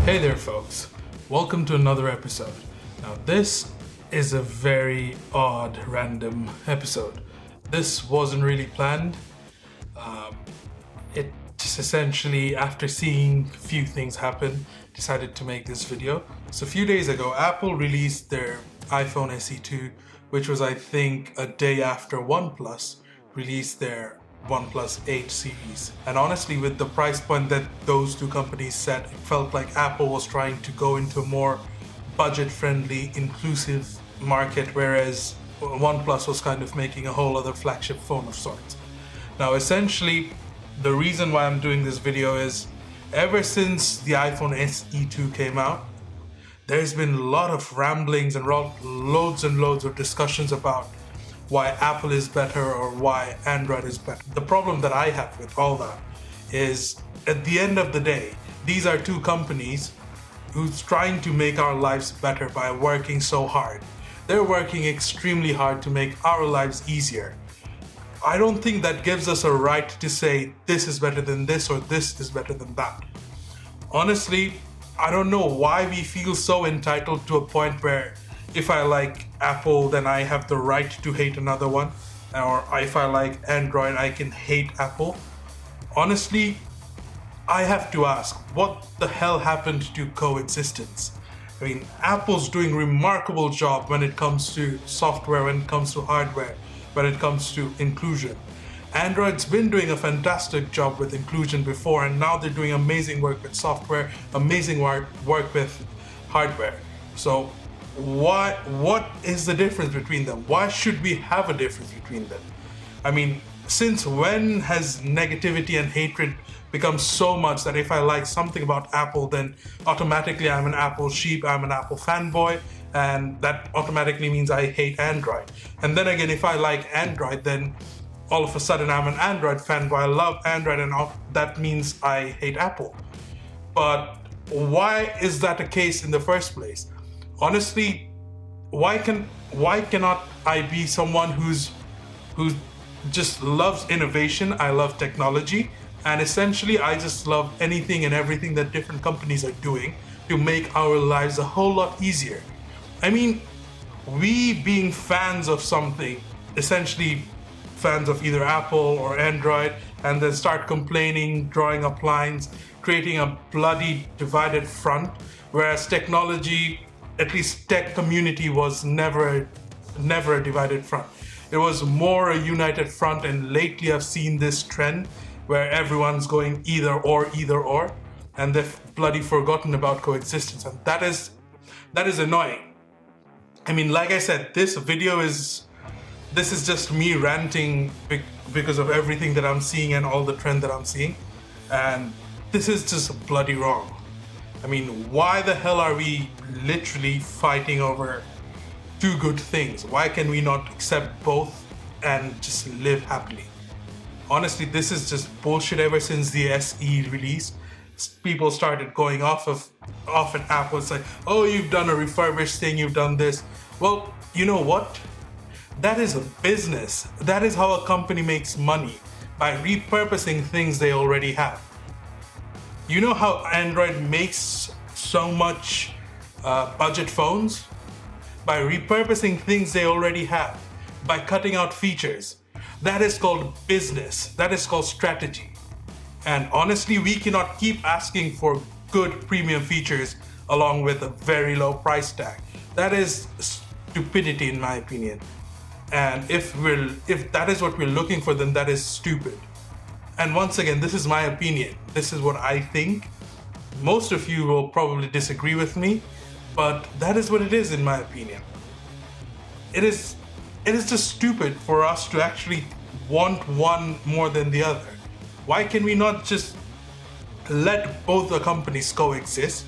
Hey there folks, welcome to another episode. Now this is a very odd random episode. This wasn't really planned. It just essentially, after seeing a few things happen, decided to make this video. So a few days ago, Apple released their iPhone SE2, which was I think a day after OnePlus released their OnePlus 8 series. And honestly, with the price point that those two companies set, it felt like Apple was trying to go into a more budget-friendly, inclusive market, whereas OnePlus was kind of making a whole other flagship phone of sorts. Now, essentially, the reason why I'm doing this video is, ever since the iPhone SE2 came out, there's been a lot of ramblings and loads and loads of discussions about why Apple is better or why Android is better. The problem that I have with all that is, at the end of the day, these are two companies who's trying to make our lives better by working so hard. They're working extremely hard to make our lives easier. I don't think that gives us a right to say this is better than this or this is better than that. Honestly, I don't know why we feel so entitled to a point where if I like Apple, then I have the right to hate another one. Or if I like Android, I can hate Apple. Honestly, I have to ask, what the hell happened to coexistence? I mean, Apple's doing a remarkable job when it comes to software, when it comes to hardware, when it comes to inclusion. Android's been doing a fantastic job with inclusion before, and now they're doing amazing work with software, amazing work with hardware. So what is the difference between them? Why should we have a difference between them? I mean, since when has negativity and hatred become so much that if I like something about Apple, then automatically I'm an Apple sheep, I'm an Apple fanboy, and that automatically means I hate Android. And then again, if I like Android, then all of a sudden I'm an Android fanboy, I love Android, and that means I hate Apple. But why is that the case in the first place? Honestly, why cannot I be someone who just loves innovation? I love technology, and essentially I just love anything and everything that different companies are doing to make our lives a whole lot easier. I mean, we being fans of something, essentially fans of either Apple or Android, and then start complaining, drawing up lines, creating a bloody divided front, whereas technology, at least tech community, was never a divided front. It was more a united front, and lately I've seen this trend where everyone's going either or, and they've bloody forgotten about coexistence, and that is annoying. I mean, like I said, this is just me ranting because of everything that I'm seeing and all the trend that I'm seeing, and this is just bloody wrong. I mean, why the hell are we literally fighting over two good things? Why can we not accept both and just live happily? Honestly, this is just bullshit. Ever since the SE release, people started going off at Apple. It's like, oh, you've done a refurbished thing, you've done this. Well, you know what? That is a business. That is how a company makes money, by repurposing things they already have. You know how Android makes so much budget phones? By repurposing things they already have, by cutting out features. That is called business. That is called strategy. And honestly, we cannot keep asking for good premium features along with a very low price tag. That is stupidity, in my opinion. And if that is what we're looking for, then that is stupid. And once again, this is my opinion. This is what I think. Most of you will probably disagree with me, but that is what it is, in my opinion. It is just stupid for us to actually want one more than the other. Why can we not just let both the companies coexist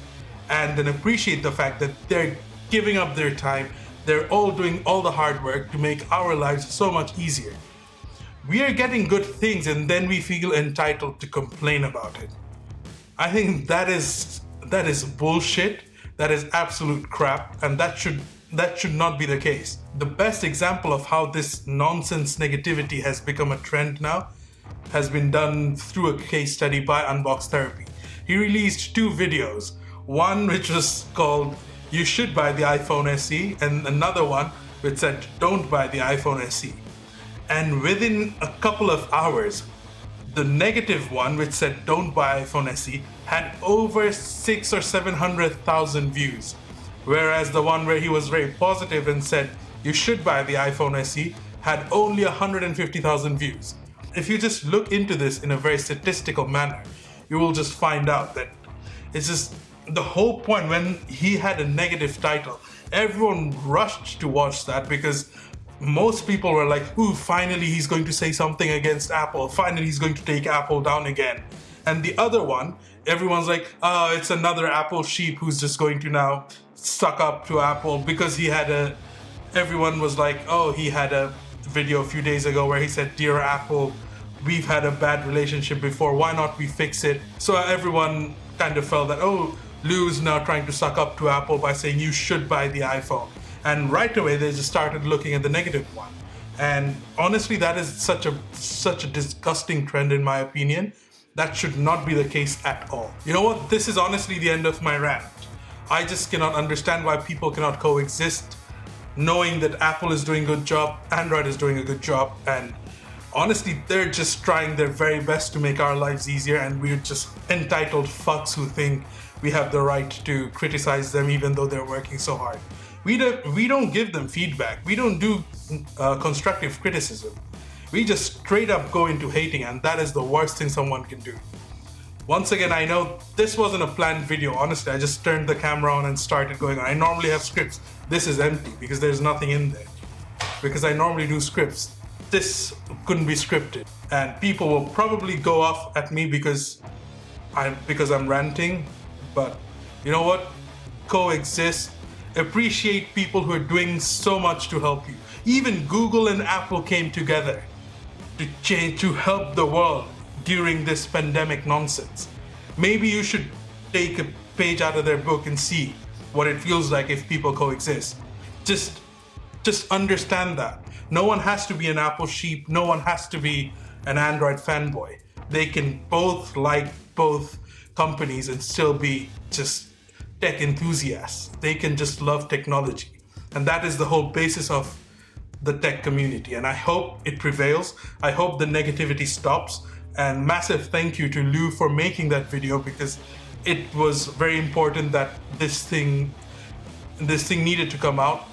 and then appreciate the fact that they're giving up their time, they're all doing all the hard work to make our lives so much easier. We are getting good things and then we feel entitled to complain about it. I think that is bullshit. That is absolute crap, and that should not be the case. The best example of how this nonsense negativity has become a trend now has been done through a case study by Unbox Therapy. He released 2 videos. One which was called "You should buy the iPhone SE," and another one which said "Don't buy the iPhone SE." And within a couple of hours, the negative one, which said "Don't buy iPhone SE," had over 600,000 or 700,000 views, whereas the one where he was very positive and said "You should buy the iPhone SE" had only 150,000 views. If you just look into this in a very statistical manner, you will just find out that it's just the whole point. When he had a negative title, everyone rushed to watch that because most people were like, ooh, finally he's going to say something against Apple. Finally he's going to take Apple down again. And the other one, everyone's like, oh, it's another Apple sheep who's just going to now suck up to Apple because everyone was like, oh, he had a video a few days ago where he said, "Dear Apple, we've had a bad relationship before, why not we fix it?" So everyone kind of felt that, oh, Lou's now trying to suck up to Apple by saying you should buy the iPhone. And right away they just started looking at the negative one. And honestly, that is such a disgusting trend in my opinion. That should not be the case at all. You know what? This is honestly the end of my rant. I just cannot understand why people cannot coexist, knowing that Apple is doing a good job, Android is doing a good job, and honestly, they're just trying their very best to make our lives easier, and we're just entitled fucks who think we have the right to criticize them even though they're working so hard. We don't give them feedback. We don't do constructive criticism. We just straight up go into hating, and that is the worst thing someone can do. Once again, I know this wasn't a planned video. Honestly, I just turned the camera on and started going on. I normally have scripts. This is empty because there's nothing in there. Because I normally do scripts. This couldn't be scripted. And people will probably go off at me because I'm ranting. But you know what? Coexist. Appreciate people who are doing so much to help you. Even Google and Apple came together to help the world during this pandemic nonsense. Maybe you should take a page out of their book and see what it feels like if people coexist. Just understand that. No one has to be an Apple sheep. No one has to be an Android fanboy. They can both like both companies and still be just tech enthusiasts. They can just love technology. And that is the whole basis of the tech community. And I hope it prevails. I hope the negativity stops. And massive thank you to Lou for making that video, because it was very important that this thing needed to come out.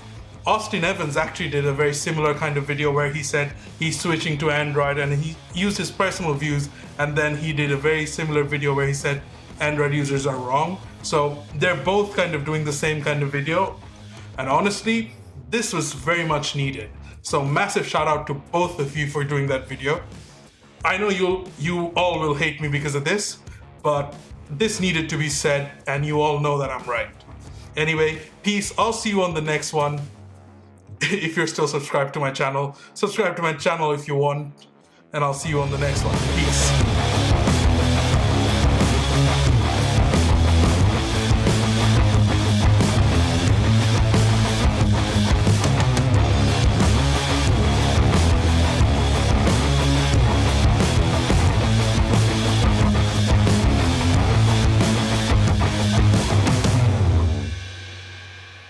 Austin Evans actually did a very similar kind of video where he said he's switching to Android, and he used his personal views, and then he did a very similar video where he said Android users are wrong. So they're both kind of doing the same kind of video, and honestly, this was very much needed. So massive shout out to both of you for doing that video. I know you all will hate me because of this, but this needed to be said, and you all know that I'm right. Anyway, peace. I'll see you on the next one. If you're still subscribed to my channel, subscribe to my channel if you want, and I'll see you on the next one. Peace.